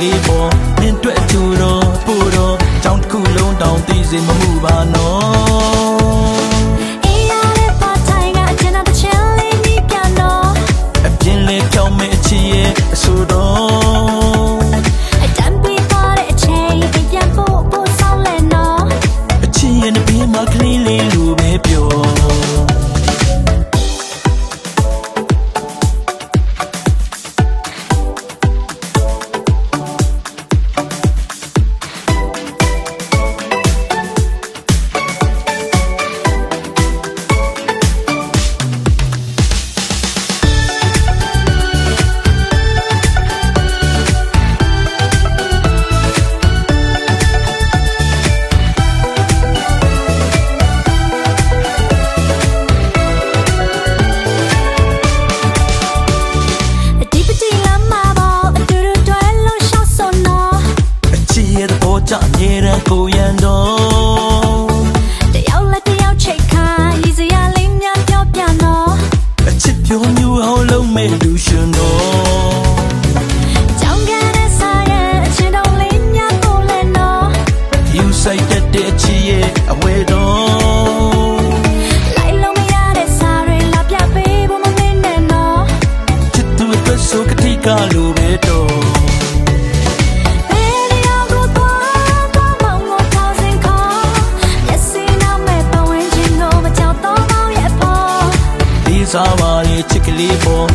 လေးပေါ်မင်းတွေ့ထူတော့ပို့တော့ကြောင်းတစ်ခုလုံးတောင်သိစေမမှုပါနော်အေးရတဲ့ပါတိုင်းကအကျဉ်းတဲ့ချင်လေးကြီးပြန်တော့အပြင်းလေးဖြောင်းမဲ့အချစ်ရဲ့အဆိုတော့အတန်ပြီးသွားတဲ့အချိန်ပြန်ပို့ဆောင်လဲနော်အချစ်ရဲ့ဘေးမှာကလေးလေးလိုပဲပြောအမြဲတမ်းကိုရန်တော့တယောက်လက်တယောက်ချိတ်ခါရည်စရာလေးများပြောပြနော်အချစ်ပြောမျိုးအောင်လုံးမဲ့လူရှင်တော့ကြောင်ကန်တဲ့စားရဲ့အချစ်တော်လေးများကိုလည်းနော်ယူဆိုင်တဲ့အချစ်ရဲ့အဝဲတော့လိုက်လုံးမရတဲ့စားတွေလာပြပေးဖို့မမင်းနဲ့နော်ချစ်သူအတွက်ဆိုကတိကလိုပဲတော့စားပါလေချစ်ကလေးပေါ်